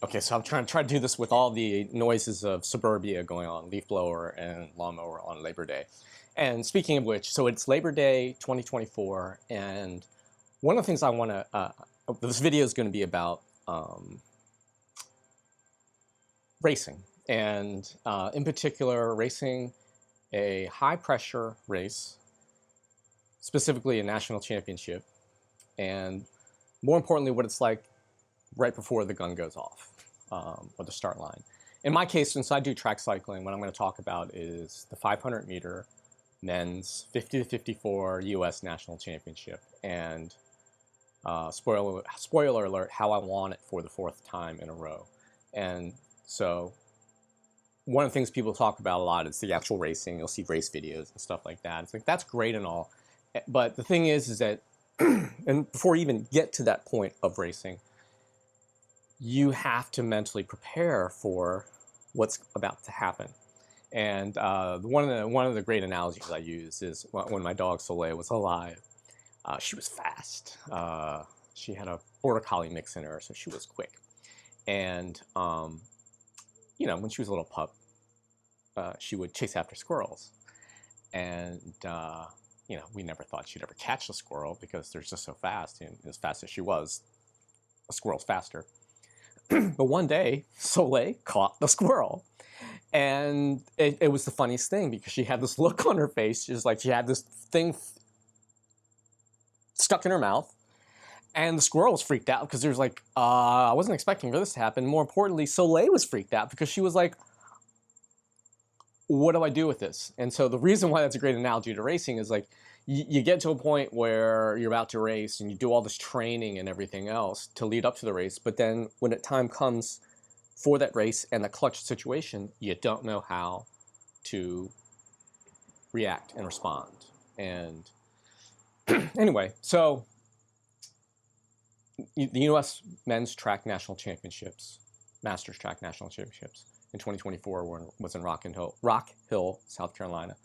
Okay, so I'm trying to do this with all the noises of suburbia going on, leaf blower and lawnmower on Labor Day. And speaking of which, so it's Labor Day 2024, and one of the things I want to, this video is going to be about racing, and in particular, racing a high pressure race, specifically a national championship, and more importantly, what it's like right before the gun goes off, or the start line. In my case, since I do track cycling, what I'm going to talk about is the 500 meter men's 50 to 54 US National Championship. And spoiler alert, how I won it for the fourth time in a row. And so one of the things people talk about a lot is the actual racing. You'll see race videos and stuff like that. It's like, that's great and all. But the thing is that, and before you even get to that point of racing, you have to mentally prepare for what's about to happen. And one of the great analogies I use is when my dog Soleil was alive. She was fast. She had a border collie mix in her, so she was quick. And you know, when she was a little pup, she would chase after squirrels. And you know, we never thought she'd ever catch a squirrel because they're just so fast. And as fast as she was, a squirrel's faster. But one day, Soleil caught the squirrel. And it was the funniest thing because she had this look on her face. She was like, she had this thing stuck in her mouth. And the squirrel was freaked out because there's like, I wasn't expecting for this to happen. More importantly, Soleil was freaked out because she was like, what do I do with this? And so the reason why that's a great analogy to racing is like, you get to a point where you're about to race and you do all this training and everything else to lead up to the race. But then when the time comes for that race and the clutch situation, you don't know how to react and respond. And anyway, so the U.S. Men's Track National Championships, Masters Track National Championships in 2024 was in Rock Hill, South Carolina,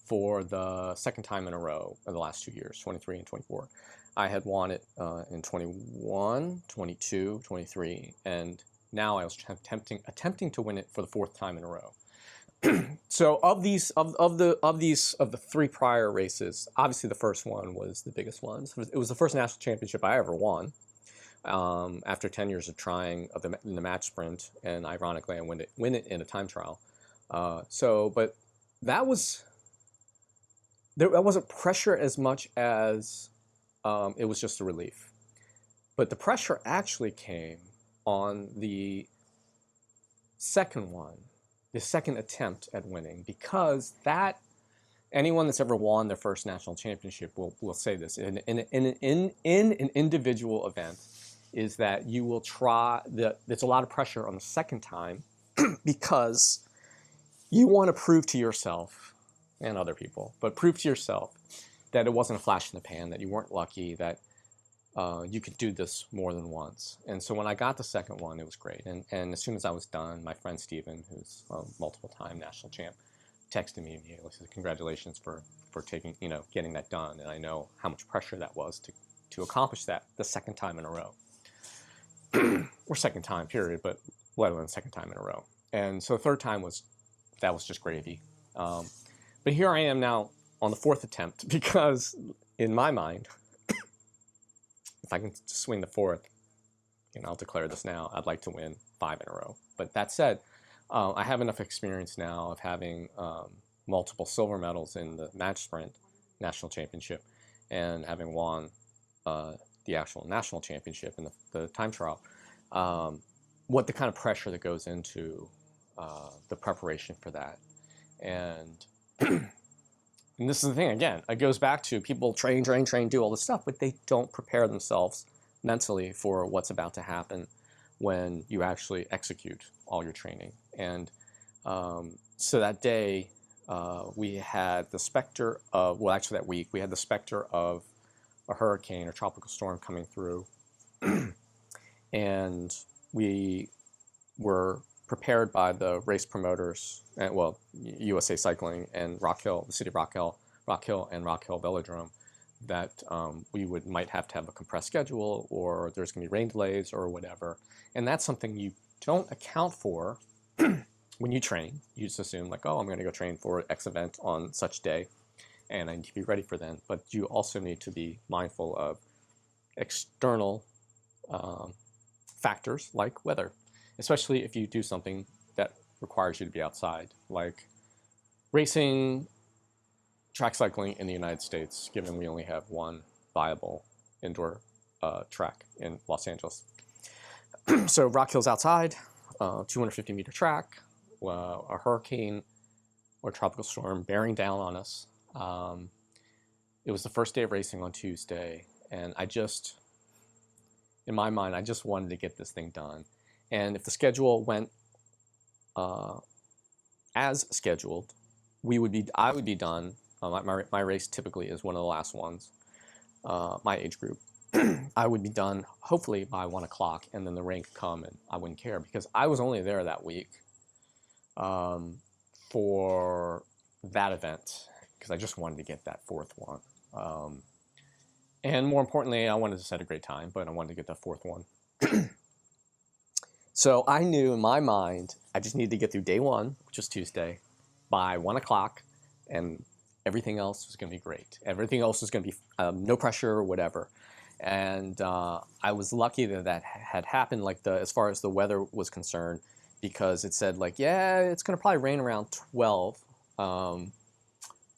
for the second time in a row in the last 2 years, 23 and 24. I had won it in 21, 22, 23, and now I was attempting to win it for the fourth time in a row. So of the three prior races, obviously the first one was the biggest one. It was the first national championship I ever won. After 10 years of trying in the match sprint, and ironically I win it in a time trial. But that wasn't pressure as much as it was just a relief. But the pressure actually came on the second one, the second attempt at winning, because anyone that's ever won their first national championship will say this in an individual event, is that you will there's a lot of pressure on the second time because you want to prove to yourself and other people, but prove to yourself that it wasn't a flash in the pan, that you weren't lucky, that you could do this more than once. And so when I got the second one, it was great. And as soon as I was done, my friend Steven, who's a multiple-time national champ, texted me immediately, said, congratulations for getting that done. And I know how much pressure that was to accomplish that the second time in a row. Or second time, period, but let alone second time in a row. And so the third time was just gravy. But here I am now on the fourth attempt because, in my mind, if I can swing the fourth, I'll declare this now, I'd like to win 5 in a row. But that said, I have enough experience now of having multiple silver medals in the match sprint national championship and having won the actual national championship in the time trial, what the kind of pressure that goes into the preparation for that. And and this is the thing, again, it goes back to people train, do all this stuff, but they don't prepare themselves mentally for what's about to happen when you actually execute all your training. And so that day, we had the specter of, well, actually that week, we had the specter of a hurricane or tropical storm coming through. And we were prepared by the race promoters, USA Cycling and Rock Hill, the city of Rock Hill and Rock Hill Velodrome, that we might have to have a compressed schedule, or there's going to be rain delays or whatever. And that's something you don't account for when you train. You just assume like, oh, I'm going to go train for X event on such day, and I need to be ready for then. But you also need to be mindful of external factors like weather, especially if you do something that requires you to be outside, like racing, track cycling in the United States, given we only have one viable indoor track in Los Angeles. So Rock Hill's outside, 250-meter track, a hurricane or tropical storm bearing down on us. It was the first day of racing on Tuesday, and in my mind, I just wanted to get this thing done. And if the schedule went as scheduled, I would be done. My race typically is one of the last ones, my age group. I would be done hopefully by 1 o'clock, and then the rain could come and I wouldn't care, because I was only there that week for that event, because I just wanted to get that fourth one. And more importantly, I wanted to set a great time, but I wanted to get that fourth one. So I knew in my mind, I just needed to get through day one, which was Tuesday, by 1 o'clock, and everything else was going to be great. Everything else was going to be no pressure or whatever. And I was lucky that had happened, like as far as the weather was concerned, because it said like, yeah, it's going to probably rain around 12,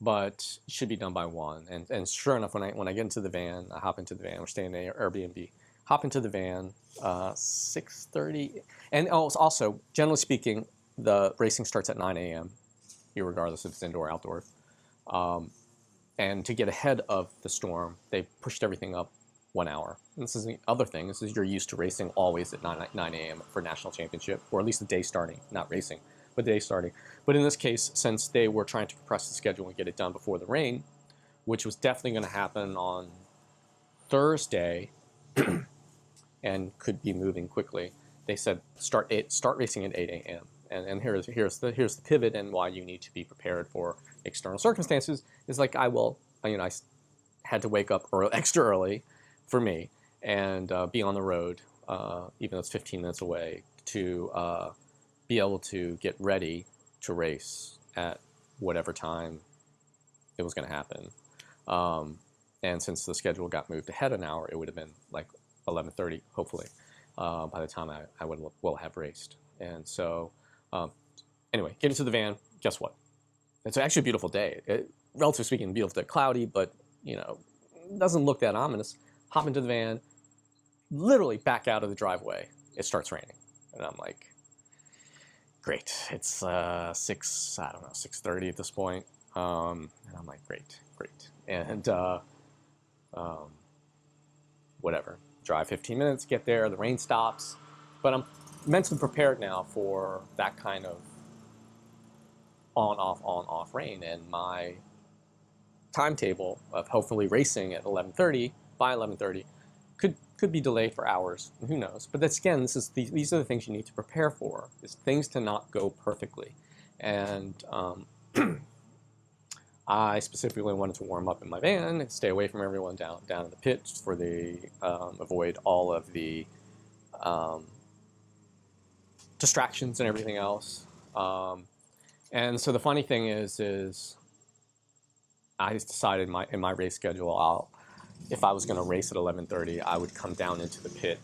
but it should be done by 1. And sure enough, when I get into the van, I hop into the van. We're staying in an Airbnb. Hop into the van, 6:30. And also, generally speaking, the racing starts at 9 a.m., irregardless if it's indoor or outdoor. And to get ahead of the storm, they pushed everything up 1 hour. And this is the other thing. This is, you're used to racing always at 9 a.m. for national championship, or at least the day starting, not racing, but the day starting. But in this case, since they were trying to compress the schedule and get it done before the rain, which was definitely going to happen on Thursday and could be moving quickly, they said start racing at 8 a.m. And here's the pivot, and why you need to be prepared for external circumstances is like I had to wake up extra early for me and be on the road, even though it's 15 minutes away, to be able to get ready to race at whatever time it was going to happen. And since the schedule got moved ahead an hour, it would have been like 11:30, hopefully, by the time I will have raced. And so, anyway, get into the van. Guess what? It's actually a beautiful day. Relatively speaking, beautiful day. Cloudy, but it doesn't look that ominous. Hop into the van, literally back out of the driveway. It starts raining, and I'm like, great. It's 6:30 at this point, and I'm like, great, and whatever. Drive 15 minutes, get there, the rain stops, but I'm mentally prepared now for that kind of on-off rain, and my timetable of hopefully racing at 11:30 by 11:30 could be delayed for hours. Who knows? But that's, again, these are the things you need to prepare for. Is things to not go perfectly, and I specifically wanted to warm up in my van and stay away from everyone down in the pit for avoid all of the distractions and everything else. And so the funny thing is I just decided in my race schedule, if I was going to race at 11:30, I would come down into the pit,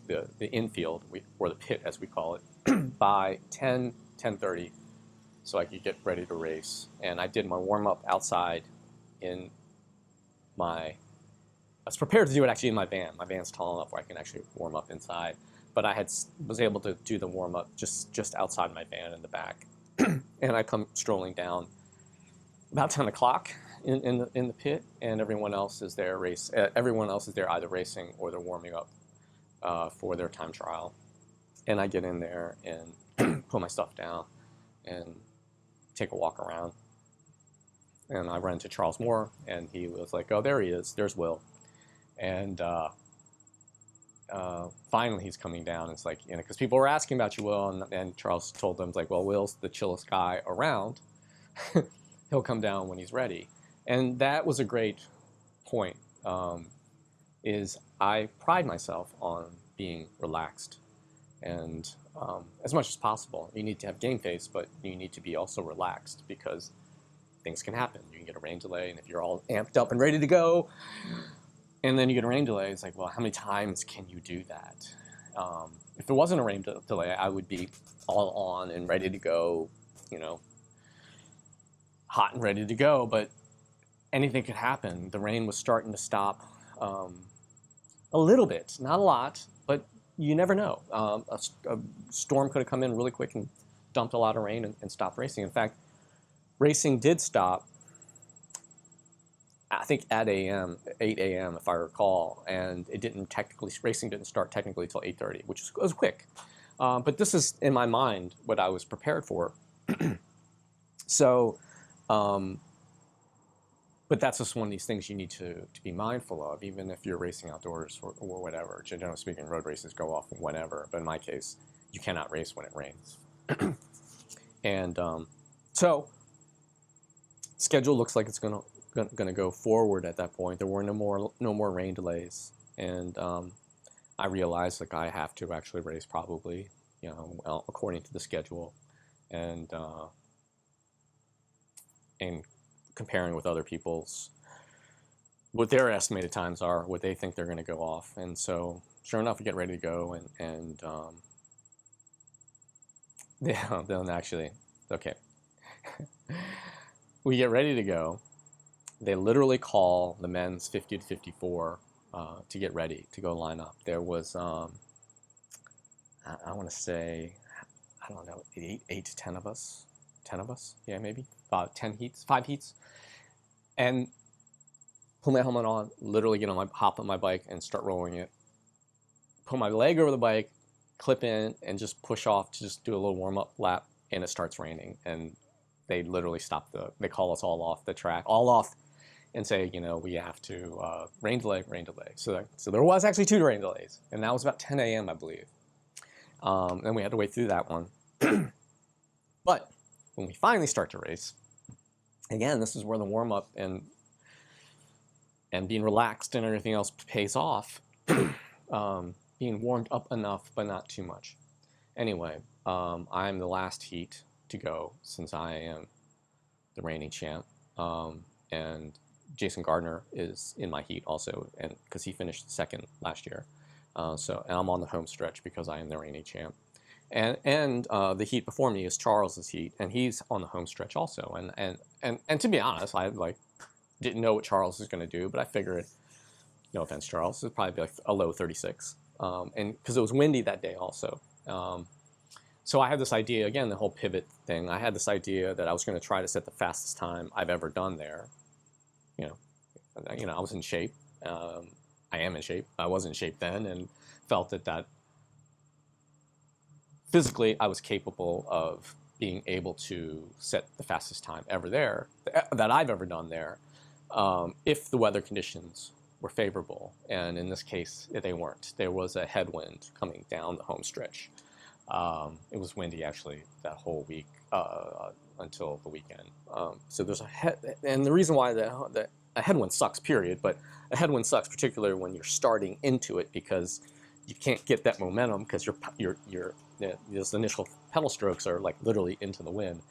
the infield, or the pit as we call it, by 10:30, so I could get ready to race. And I did my warm-up outside I was prepared to do it actually in my van. My van's tall enough where I can actually warm up inside. But I was able to do the warm-up just outside my van in the back. And I come strolling down about 10 o'clock in the pit, and everyone else is there either racing or they're warming up for their time trial. And I get in there and put my stuff down and take a walk around. And I run into Charles Moore, and he was like, oh, there he is. There's Will. And finally he's coming down. It's like, because people were asking about you, Will, and Charles told them, like, well, Will's the chillest guy around. He'll come down when he's ready. And that was a great point, is I pride myself on being relaxed And as much as possible, you need to have game face, but you need to be also relaxed because things can happen. You can get a rain delay, and if you're all amped up and ready to go, and then you get a rain delay, it's like, well, how many times can you do that? If there wasn't a rain delay, I would be all on and ready to go, you know, hot and ready to go, but anything could happen. The rain was starting to stop a little bit, not a lot, but you never know. A storm could have come in really quick and dumped a lot of rain and stopped racing. In fact, racing did stop, I think at 8 a.m. if I recall, and it didn't technically, racing didn't start technically until 8:30, which was quick. But this is, in my mind, what I was prepared for. So, but that's just one of these things you need to be mindful of, even if you're racing outdoors or whatever. Generally speaking, road races go off whenever, but in my case, you cannot race when it rains. And so, schedule looks like it's going to go forward at that point. There were no more rain delays, and I realized like I have to actually race probably, you know, well, according to the schedule, and comparing with other people's, what their estimated times are, what they think they're going to go off. And so sure enough, we get ready to go, and then actually, okay, we get ready to go. They literally call the men's 50 to 54 to get ready to go line up. There was, I want to say, I don't know, 8 to 10 of us. 10 of us, yeah, maybe about 5 heats, and put my helmet on, literally hop on my bike and start rolling it, put my leg over the bike, clip in, and just push off to just do a little warm-up lap, and it starts raining, and they literally they call us all off the track, and say, you know, we have to, rain delay. So there was actually 2 rain delays, and that was about 10 a.m., I believe. And we had to wait through that one. But when we finally start to race, again, this is where the warm-up and being relaxed and everything else pays off. Being warmed up enough, but not too much. Anyway, I'm the last heat to go since I am the reigning champ. And Jason Gardner is in my heat also, and because he finished second last year. And I'm on the home stretch because I am the reigning champ. And the heat before me is Charles's heat, and he's on the home stretch also. And to be honest, I didn't know what Charles was going to do, but I figured, no offense, Charles, it would probably be like a low 36, and because it was windy that day also. So I had this idea, again, the whole pivot thing. I had this idea that I was going to try to set the fastest time I've ever done there. You know, I was in shape. I am in shape. I was in shape then, and felt that physically, I was capable of being able to set the fastest time ever there, that I've ever done there, if the weather conditions were favorable. And in this case, they weren't. There was a headwind coming down the home stretch. It was windy, actually, that whole week until the weekend. So there's and the reason why a headwind sucks, period, but a headwind sucks particularly when you're starting into it, because you can't get that momentum because those initial pedal strokes are like literally into the wind.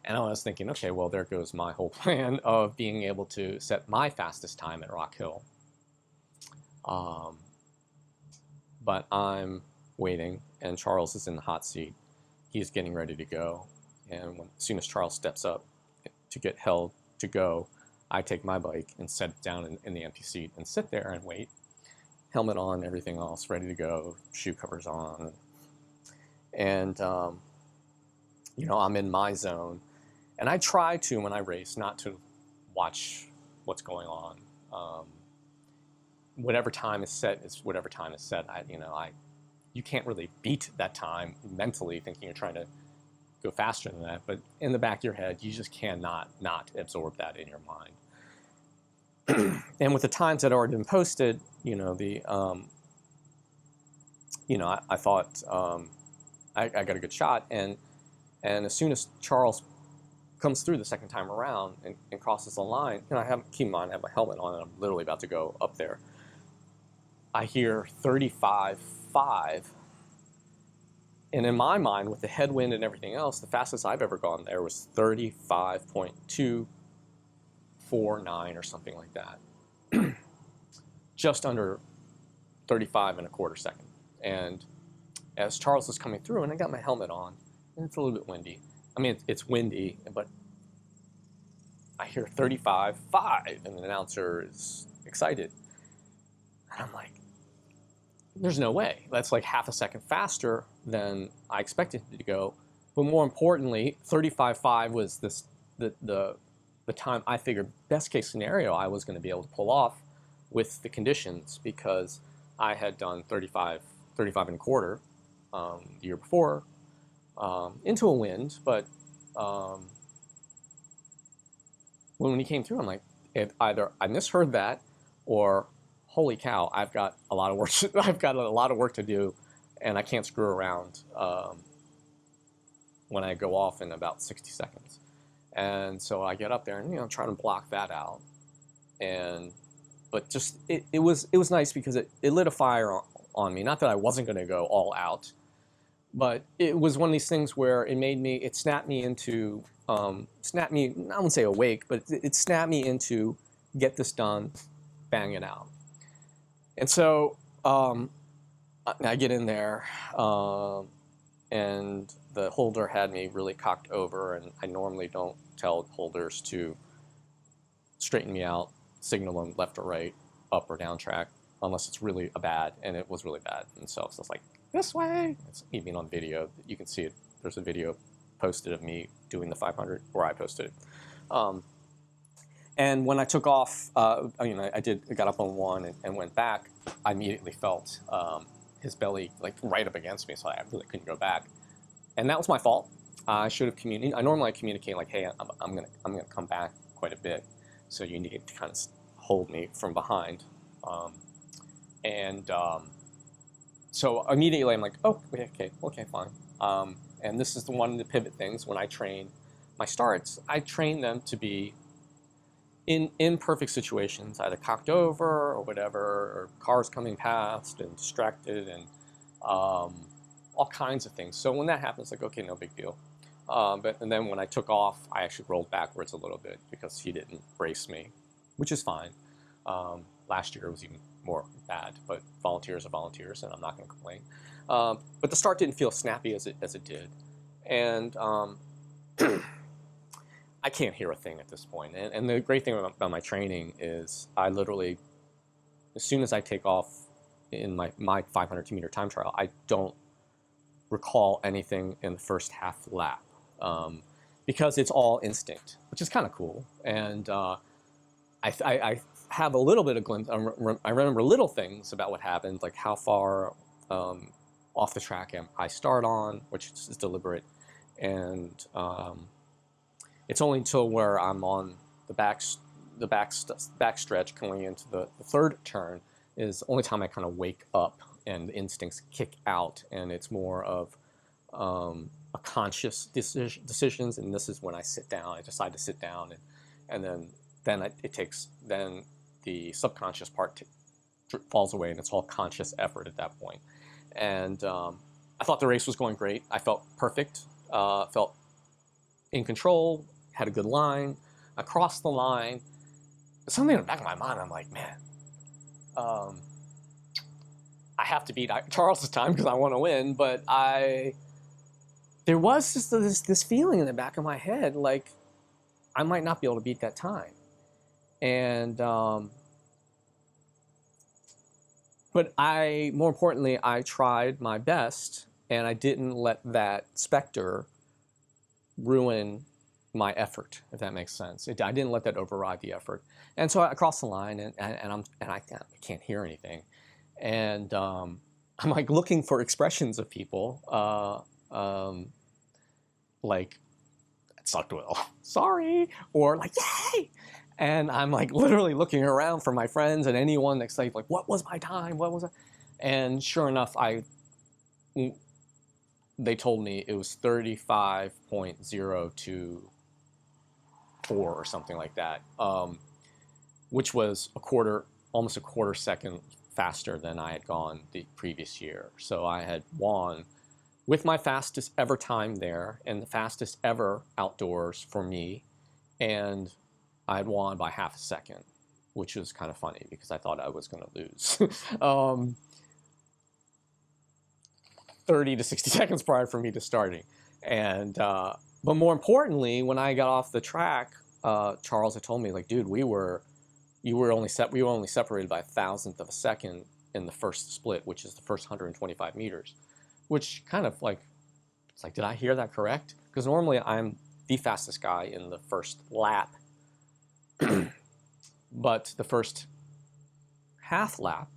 And I was thinking, okay, well, there goes my whole plan of being able to set my fastest time at Rock Hill. But I'm waiting, and Charles is in the hot seat. He's getting ready to go. And as soon as Charles steps up to get held to go, I take my bike and set it down in the empty seat and sit there and wait. Helmet on, everything else ready to go, shoe covers on. And, you know, I'm in my zone. And I try to, when I race, not to watch what's going on. Whatever time is set is whatever time is set. You can't really beat that time mentally thinking you're trying to go faster than that. But in the back of your head, you just cannot not absorb that in your mind. And with the times that had already been posted, you know, I thought I got a good shot. And as soon as Charles comes through the second time around and crosses the line, keep in mind, I have my helmet on and I'm literally about to go up there. I hear 35.5, And in my mind, with the headwind and everything else, the fastest I've ever gone there was 35.249 or something like that. Just under 35.25 seconds. And as Charles was coming through, and I got my helmet on, and it's a little bit windy. I mean, it's windy, but I hear 35.5, and the announcer is excited. And I'm like, there's no way. That's like half a second faster than I expected it to go. But more importantly, 35.5 was the time I figured best case scenario I was going to be able to pull off with the conditions, because I had done 35.25 the year before, into a wind. But when he came through, I'm like, either I misheard that, or holy cow, I've got a lot of work. I've got a lot of work to do, and I can't screw around when I go off in about 60 seconds. And so I get up there and try to block that out. But just it was nice because it lit a fire on me. Not that I wasn't going to go all out, but it was one of these things where it snapped me into, I wouldn't say awake, but it snapped me into get this done, bang it out. And so I get in there, and the holder had me really cocked over, and I normally don't tell holders to straighten me out, signal them left or right, up or down track, unless it's really bad, and it was really bad. And so it's like, this way. It's even on video. You can see it. There's a video posted of me doing the 500, or I posted it. And when I took off, I got up on one and went back. I immediately felt his belly like right up against me, so I really couldn't go back. And that was my fault. I should have communicated. I normally communicate like, hey, I'm gonna come back quite a bit, so you need to kind of hold me from behind. So immediately I'm like, oh, okay, fine. And this is one of the pivot things when I train my starts. I train them to be in imperfect situations, either cocked over or whatever, or cars coming past and distracted, and all kinds of things. So when that happens, like, okay, no big deal. And then when I took off, I actually rolled backwards a little bit because he didn't brace me, which is fine. Last year it was even more bad, but volunteers are volunteers, and I'm not going to complain. But the start didn't feel snappy as it did, and I can't hear a thing at this point. And the great thing about my training is I literally, as soon as I take off in my 500-meter time trial, I don't recall anything in the first half lap, because it's all instinct, which is kind of cool. And I have a little bit of glimpse. I remember little things about what happened, like how far off the track I start on, which is deliberate, and it's only until where I'm on the back stretch going into the third turn is the only time I kind of wake up and the instincts kick out, and it's more of a conscious decisions. And this is when I sit down. I decide to sit down, and then the subconscious part falls away, and it's all conscious effort at that point. And I thought the race was going great. I felt perfect. Felt in control. Had a good line. I crossed the line. Something in the back of my mind, I'm like, man, I have to beat Charles' time because I want to win. But there was just this feeling in the back of my head, like I might not be able to beat that time. And but more importantly, I tried my best, and I didn't let that specter ruin my effort, if that makes sense. I didn't let that override the effort. And so I crossed the line, and I can't hear anything. And I'm like looking for expressions of people, like, that sucked, Will, sorry, or like, yay. And I'm like literally looking around for my friends and anyone that's like, what was my time? What was it? And sure enough, they told me it was 35.024 or something like that, which was almost a quarter second faster than I had gone the previous year. So I had won with my fastest ever time there and the fastest ever outdoors for me, and I'd won by half a second, which was kind of funny because I thought I was going to lose. 30 to 60 seconds prior for me to starting. And but more importantly, when I got off the track, Charles had told me, like, dude, we were only separated by 1,000th of a second in the first split, which is the first 125 meters, which kind of like, it's like, did I hear that correct? Because normally I'm the fastest guy in the first lap, but the first half lap,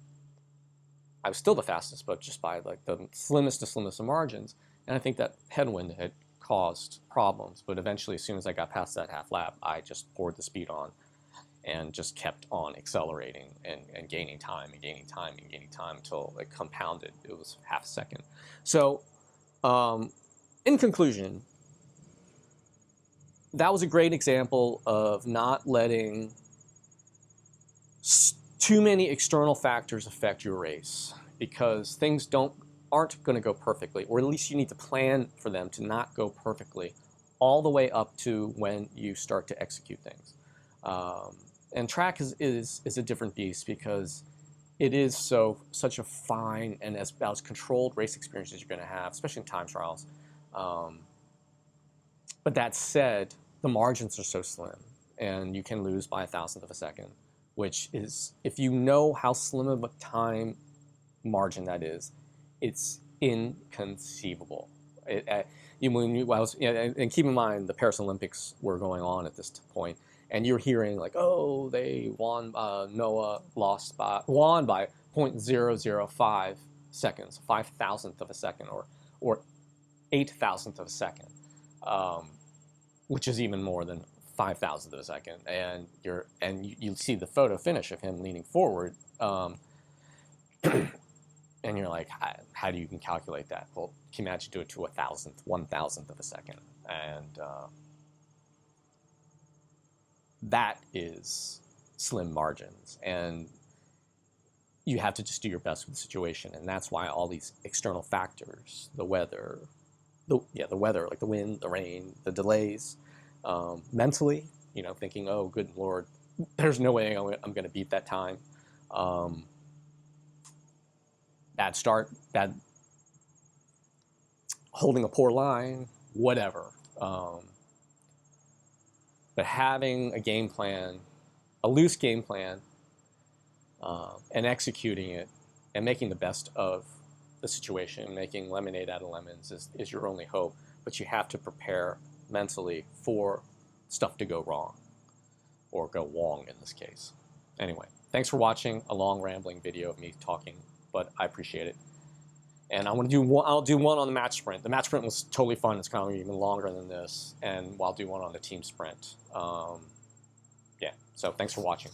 I was still the fastest, but just by like the slimmest of margins. And I think that headwind had caused problems. But eventually, as soon as I got past that half lap, I just poured the speed on and just kept on accelerating and gaining time and gaining time and gaining time until it compounded. It was half a second. So in conclusion, that was a great example of not letting too many external factors affect your race, because things aren't going to go perfectly, or at least you need to plan for them to not go perfectly all the way up to when you start to execute things. And track is a different beast because it is such a fine and as controlled race experience as you're going to have, especially in time trials. But that said, the margins are so slim, and you can lose by 1,000th of a second, which is, if you know how slim of a time margin that is, it's inconceivable. And keep in mind, the Paris Olympics were going on at this point, and you're hearing like, oh, they won, Noah won by 0.005 seconds, 5,000th of a second, or 8,000th of a second, which is even more than 5,000th of a second. And you see the photo finish of him leaning forward, and you're like, how do you even calculate that? Well, can you imagine do it to 1,000th of a second? And that is slim margins, and you have to just do your best with the situation. And that's why all these external factors, the weather, like the wind, the rain, the delays, mentally, thinking, oh, good Lord, there's no way I'm going to beat that time. Bad start, bad holding a poor line, whatever. But having a game plan, a loose game plan, and executing it and making the best of the situation, making lemonade out of lemons is your only hope. But you have to prepare mentally for stuff to go wrong, or go wrong in this case. Anyway, thanks for watching a long rambling video of me talking, but I appreciate it. And I'll do one on the match sprint. The match sprint was totally fun. It's kind of even longer than this. And I'll do one on the team sprint. Yeah, so thanks for watching.